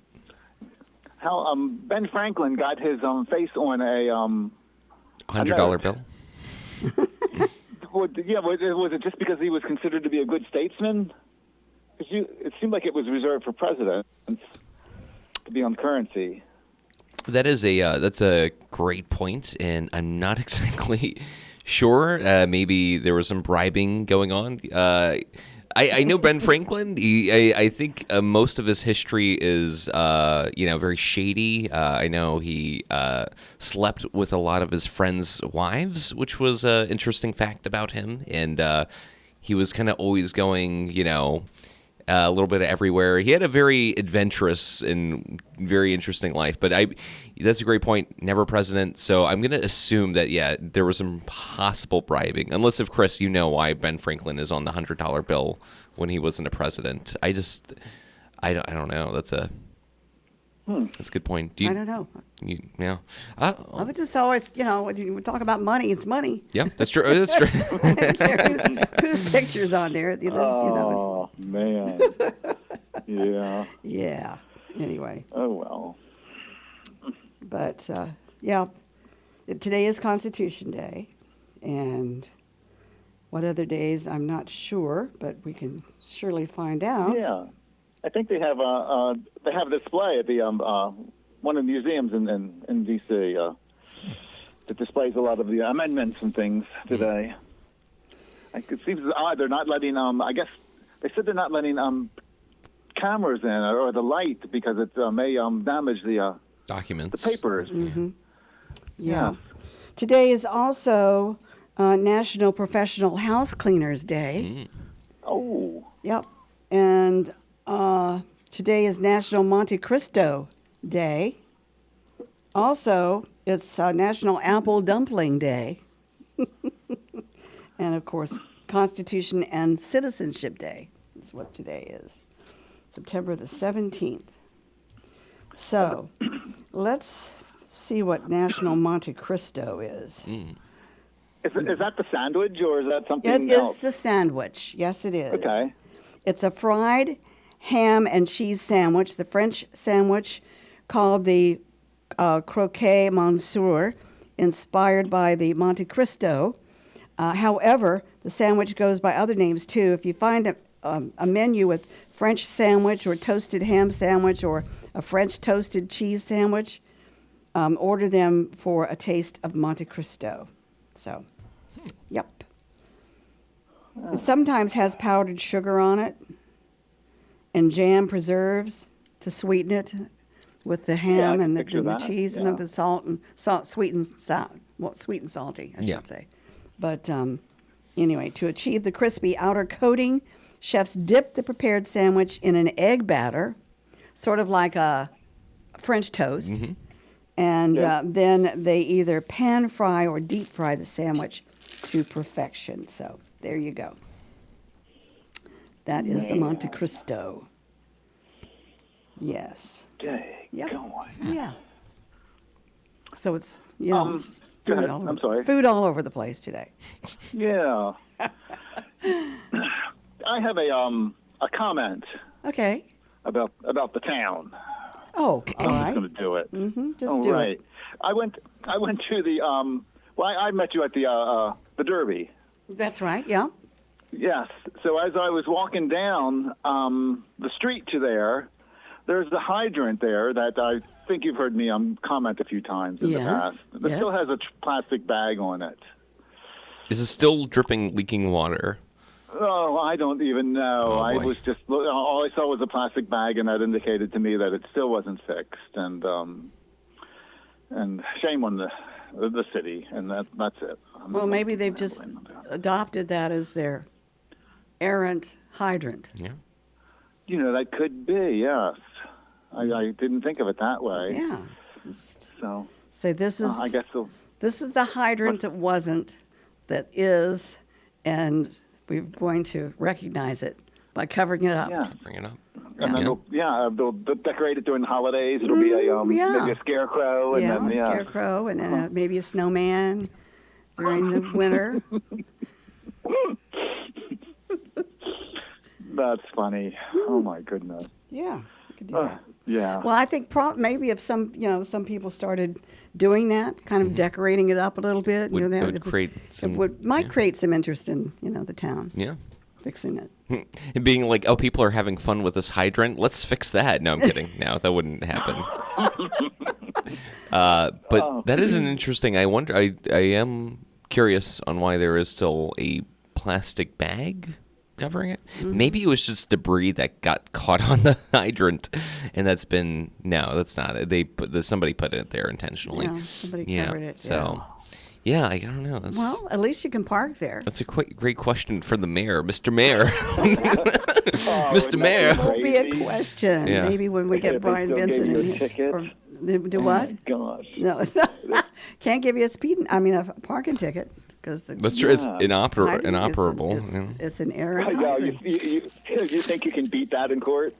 S6: How Ben Franklin got his face on a
S4: $100 bill.
S6: Was it just because he was considered to be a good statesman? It seemed like it was reserved for presidents to be on currency.
S4: That's a great point, and I'm not exactly sure. Maybe there was some bribing going on. I know Ben Franklin. I think most of his history is, very shady. I know he slept with a lot of his friends' wives, which was an interesting fact about him. And he was kind of always going, a little bit of everywhere. He had a very adventurous and very interesting life. But that's a great point. Never president. So I'm going to assume that, there was some possible bribing. Unless, if Chris, you know why Ben Franklin is on the $100 bill when he wasn't a president. I don't know. That's a good point.
S2: I don't know.
S4: Yeah.
S2: I would just always, when you talk about money, it's money.
S4: Yeah, that's true. That's true.
S2: whose picture's on there?
S6: Oh, man. Yeah.
S2: Yeah. Anyway.
S6: Oh, well.
S2: But, today is Constitution Day. And what other days, I'm not sure, but we can surely find out.
S6: Yeah. I think they have a display at the one of the museums in D.C. That displays a lot of the amendments and things today. It seems odd they're not letting. I guess they said they're not letting cameras in or the light because it may damage the
S4: documents,
S6: the papers.
S2: Mm-hmm. Yeah. Today is also National Professional House Cleaners Day.
S6: Oh.
S2: Yep. And today is National Monte Cristo Day. Also, it's National Apple Dumpling Day. And, of course, Constitution and Citizenship Day is what today is, September the 17th. So let's see what National Monte Cristo is.
S6: Is that the sandwich or is that something
S2: It
S6: else?
S2: is the sandwich. Yes, it is.
S6: Okay.
S2: It's a fried ham and cheese sandwich, the French sandwich called the croquet monsieur, inspired by the Monte Cristo. However, the sandwich goes by other names too. If you find a menu with French sandwich or toasted ham sandwich or a French toasted cheese sandwich, order them for a taste of Monte Cristo. So, yep. It sometimes has powdered sugar on it and jam preserves to sweeten it with the ham and the cheese and the salt, sweet and salty, I should say. But anyway, to achieve the crispy outer coating, chefs dip the prepared sandwich in an egg batter, sort of like a French toast. Mm-hmm. And then they either pan fry or deep fry the sandwich to perfection. So there you go. That is the Monte Cristo. Yes.
S6: Dang,
S2: yep.
S6: Go on.
S2: Yeah. So it's, it's
S6: go ahead. I'm sorry.
S2: Food all over the place today.
S6: Yeah. I have a comment.
S2: Okay.
S6: About the town.
S2: Oh, all right.
S6: I'm just going to do it.
S2: Mm-hmm. Just
S6: all
S2: do
S6: right.
S2: it.
S6: I went to the I met you at the Derby.
S2: That's right. Yeah.
S6: Yes. So as I was walking down the street to there's the hydrant there that I think you've heard me comment a few times in the past. It still has a plastic bag on it.
S4: Is it still dripping, leaking water?
S6: Oh, I don't even know. I was just all I saw was a plastic bag, and that indicated to me that it still wasn't fixed. And shame on the city, and that's it.
S2: Well, maybe they've just adopted that as their errant hydrant.
S4: Yeah.
S6: That could be. Yes, I didn't think of it that way.
S2: Yeah.
S6: So
S2: say this is.
S6: I guess so.
S2: This is the hydrant that wasn't, that is, and we're going to recognize it by covering it up.
S6: Yeah.
S4: Covering it up.
S6: And then they'll decorate it during the holidays. It'll be maybe a scarecrow, and then
S2: a scarecrow, and then maybe a snowman during the winter.
S6: That's funny. Oh my goodness.
S2: Yeah, you could do that.
S6: Yeah.
S2: Well, I think maybe if some people started doing that, kind of decorating it up a little bit,
S4: would create
S2: some interest in the town.
S4: Yeah.
S2: Fixing it.
S4: And being like, oh, people are having fun with this hydrant. Let's fix that. No, I'm kidding. No, that wouldn't happen. But that is an interesting. I wonder. I am curious on why there is still a plastic bag covering it. Maybe it was just debris that got caught on the hydrant, and that's not it. Somebody put it there intentionally.
S2: No, somebody covered it.
S4: So, yeah, I don't know.
S2: Well, at least you can park there.
S4: That's a great question for the mayor, Mr. Mayor.
S6: Oh,
S4: Mr. Mayor.
S2: That will be a question.
S4: Yeah.
S2: Maybe when we get
S6: If they
S2: Brian
S6: still
S2: Vincent
S6: gave you
S2: in
S6: a
S2: here.
S6: ticket?
S2: Do what?
S6: Gosh.
S2: No, can't give you a parking ticket because
S4: That's true. It's inoperable.
S2: It's an error.
S6: Yeah, you think you can beat that in court?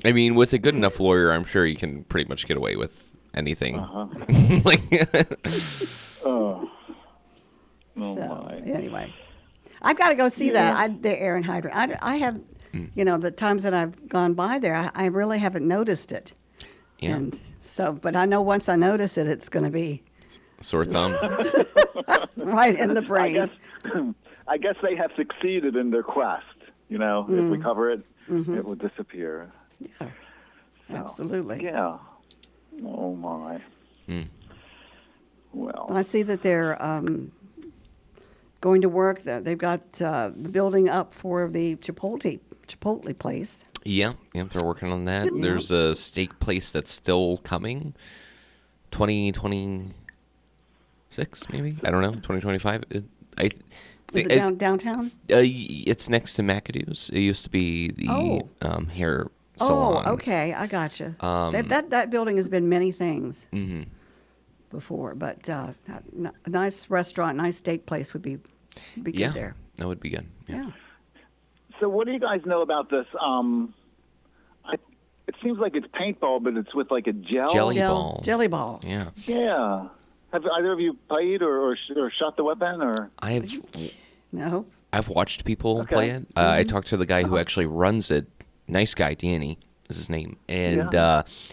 S4: I mean, with a good enough lawyer, I'm sure you can pretty much get away with anything.
S6: Oh
S2: So,
S6: my.
S2: anyway, I've got to go see that. The air and hydrant. I have, the times that I've gone by there, I really haven't noticed it.
S4: Yeah.
S2: And so, but I know once I notice it, it's going to be
S4: Sore thumb.
S2: right in the brain.
S6: I guess they have succeeded in their quest. If we cover it, it will disappear.
S2: Yeah, absolutely.
S6: Yeah. Oh my. Well.
S2: I see that they're going to work. They've got the building up for the Chipotle place.
S4: Yeah, they're working on that. There's a steak place that's still coming. 2026, maybe? I don't know. 2025?
S2: Is it downtown?
S4: It's next to McAdoo's. It used to be the hair salon.
S2: Oh, okay. I gotcha. That building has been many things
S4: Mm-hmm.
S2: before, but a nice restaurant, nice steak place would be good there.
S4: That would be good.
S2: Yeah.
S6: So what do you guys know about this? It seems like it's paintball, but it's with like a gel.
S4: Jelly ball.
S2: Jelly ball.
S4: Yeah.
S6: Yeah. Have either of you played or shot the weapon? Or
S2: No.
S4: I've watched people play it. I talked to the guy who actually runs it. Nice guy, Danny is his name. And,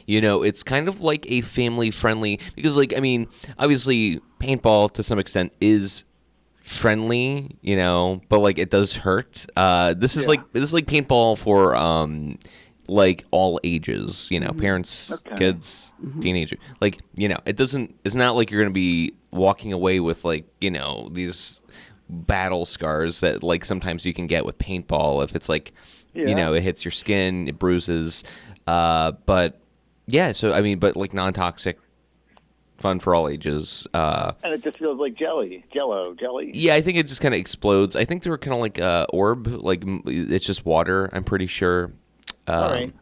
S4: it's kind of like a family-friendly, because, obviously paintball to some extent is friendly, but, it does hurt. This is like paintball for, all ages, parents, kids, teenagers. It's not like you're going to be walking away with, these battle scars that, sometimes you can get with paintball if it's, it hits your skin, it bruises. But non-toxic, fun for all ages.
S6: And it just feels like jelly.
S4: Yeah, I think it just kind of explodes. I think they were kind of like orb, it's just water, I'm pretty sure.
S6: All right.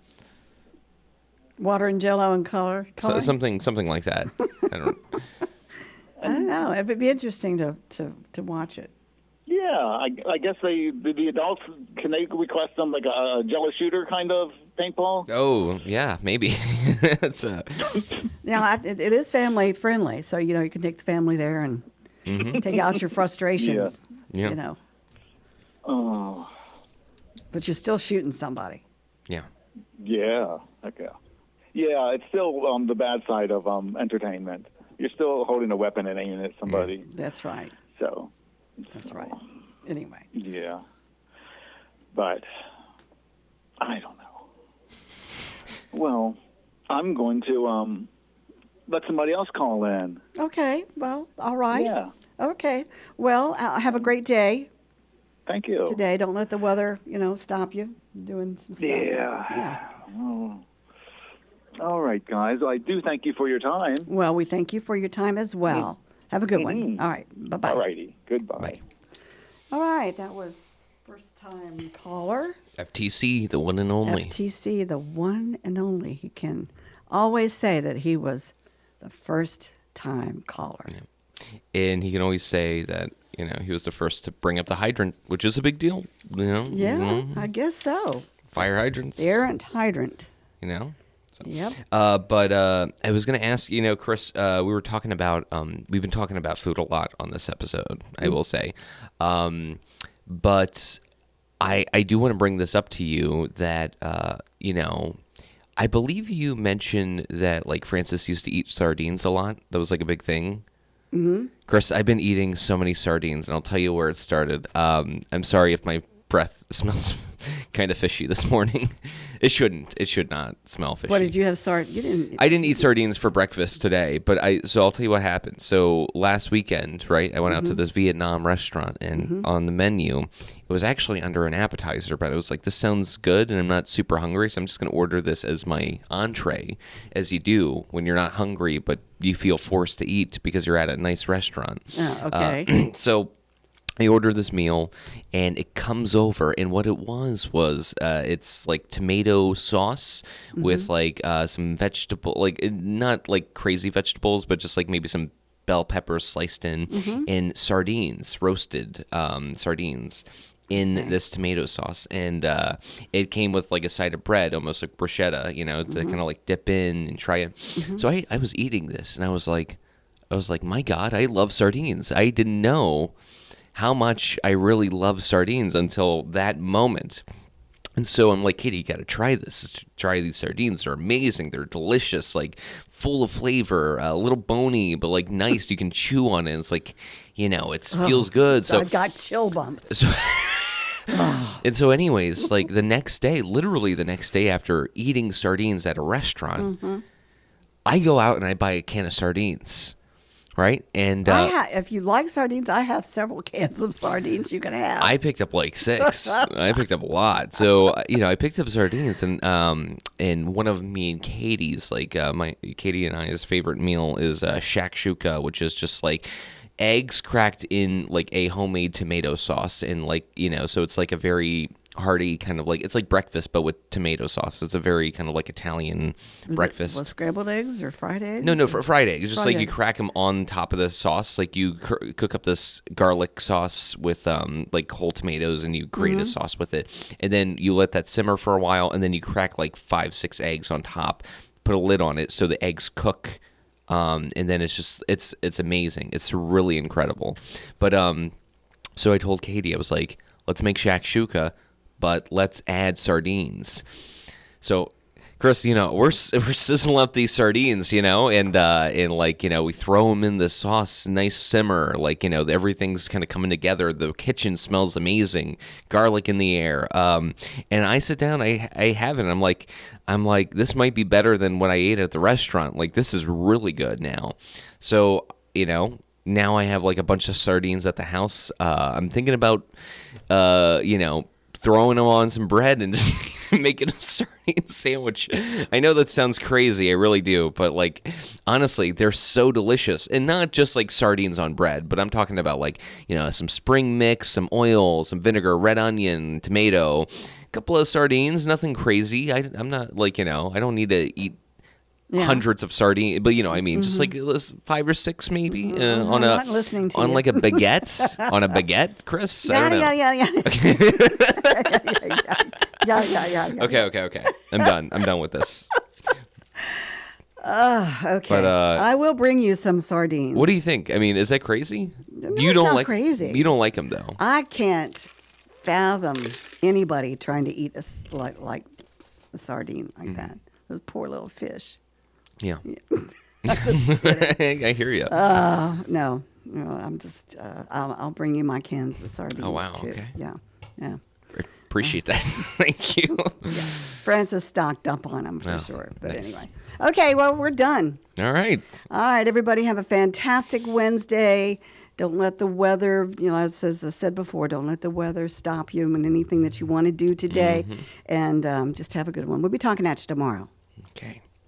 S2: Water and Jello and color.
S4: Something like that.
S2: I don't know. It would be interesting to watch it.
S6: Yeah, I guess the adults, can they request them like a Jello shooter kind of paintball?
S4: Oh yeah, maybe.
S2: It is family friendly, so you can take the family there and take out your frustrations.
S4: Yeah.
S6: Oh.
S2: But you're still shooting somebody.
S4: Yeah.
S6: Yeah. Okay. Yeah, it's still the bad side of entertainment. You're still holding a weapon and aiming at somebody.
S2: That's right.
S6: So.
S2: That's right. Anyway.
S6: Yeah. But I don't know. Well, I'm going to let somebody else call in.
S2: Okay. Well, all right.
S6: Yeah.
S2: Okay. Well, have a great day.
S6: Thank you.
S2: Today, don't let the weather, stop you doing some stuff.
S6: Yeah. Oh. All right, guys. Well, I do thank you for your time.
S2: Well, we thank you for your time as well. Have a good one. All right. Bye-bye.
S6: All righty. Goodbye.
S4: Bye.
S2: All right. That was first-time caller.
S4: FTC, the one and only.
S2: FTC, the one and only. He can always say that he was the first-time caller.
S4: Yeah. And he can always say that, he was the first to bring up the hydrant, which is a big deal,
S2: Yeah, I guess so.
S4: Fire hydrants.
S2: Errant hydrant.
S4: So.
S2: Yep.
S4: But I was going to ask, Chris, we've been talking about food a lot on this episode, I will say. But I do want to bring this up to you that, I believe you mentioned that, Francis used to eat sardines a lot. That was, a big thing. Mm-hmm. Chris, I've been eating so many sardines, and I'll tell you where it started. I'm sorry if my breath smells kind of fishy this morning. It shouldn't. It should not smell fishy.
S2: What did you have? You didn't.
S4: I didn't eat sardines for breakfast today, but so I'll tell you what happened. So last weekend, right, I went out to this Vietnam restaurant, and on the menu, it was actually under an appetizer, but I was like, this sounds good, and I'm not super hungry, so I'm just going to order this as my entree, as you do when you're not hungry, but you feel forced to eat because you're at a nice restaurant.
S2: Oh, okay.
S4: So I ordered this meal, and it comes over, and what it was it's like tomato sauce with like some vegetable, like not like crazy vegetables, but just like maybe some bell peppers sliced in, and sardines, roasted sardines in this tomato sauce, and it came with like a side of bread, almost like bruschetta, to kind of like dip in and try it. So I was eating this, and I was like, my God, I love sardines. I didn't know how much I really love sardines until that moment. And so I'm like, Katie, you got to try this. Try these sardines. They're amazing. They're delicious, like full of flavor, a little bony, but like nice. You can chew on it. It's like, it feels good. So
S2: I got chill bumps.
S4: And so anyways, like literally the next day after eating sardines at a restaurant, I go out and I buy a can of sardines. Right? And
S2: if you like sardines, I have several cans of sardines you can have.
S4: I picked up like 6. I picked up a lot. So, I picked up sardines, and one of me and Katie's, like Katie and I's favorite meal is shakshuka, which is just like eggs cracked in like a homemade tomato sauce, and like, so it's like a very hearty kind of like, it's like breakfast but with tomato sauce. It's a very kind of like Italian breakfast.
S2: Was scrambled eggs or fried eggs?
S4: No, for fried eggs. Just
S2: Fried
S4: like you
S2: eggs.
S4: crack them on top of the sauce. Like you cook up this garlic sauce with like whole tomatoes, and you create a sauce with it, and then you let that simmer for a while, and then you crack like 5-6 eggs on top, put a lid on it so the eggs cook. And then it's amazing. It's really incredible. But so I told Katie, I was like, let's make shakshuka, but let's add sardines. So, Chris, we're sizzling up these sardines, and like, we throw them in the sauce, nice simmer, like, everything's kind of coming together. The kitchen smells amazing, garlic in the air. And I sit down, I have it. I'm like, this might be better than what I ate at the restaurant. Like, this is really good now. So, now I have like a bunch of sardines at the house. I'm thinking about, throwing them on some bread and just making a sardine sandwich. I know that sounds crazy, I really do, but like, honestly, they're so delicious. And not just like sardines on bread, but I'm talking about like, some spring mix, some oil, some vinegar, red onion, tomato, a couple of sardines, nothing crazy. I'm not like, I don't need to eat hundreds of sardines, but just like 5 or 6 maybe
S2: I'm not listening to
S4: on
S2: you.
S4: like a baguette, on a baguette, Chris. I don't know.
S2: Yeah. Yeah.
S4: Okay. I'm done with this.
S2: Okay.
S4: But
S2: I will bring you some sardines.
S4: what do you think? I mean, is that crazy?
S2: No,
S4: you
S2: it's
S4: don't
S2: not
S4: like
S2: crazy.
S4: You don't like them though.
S2: I can't fathom anybody trying to eat like a sardine like that. Those poor little fish.
S4: Yeah.
S2: I'm just kidding.
S4: I hear you.
S2: No, I'm just. I'll bring you my cans of sardines.
S4: Oh, wow,
S2: too.
S4: okay.
S2: Yeah.
S4: Appreciate that. Thank you.
S2: Francis stocked up on them for
S4: Oh,
S2: sure. But
S4: nice.
S2: anyway, okay. Well, we're done.
S4: All right.
S2: All right, everybody, have a fantastic Wednesday. Don't let the weather, as I said before, don't let the weather stop you in anything that you want to do today. And just have a good one. We'll be talking at you tomorrow.
S4: Okay.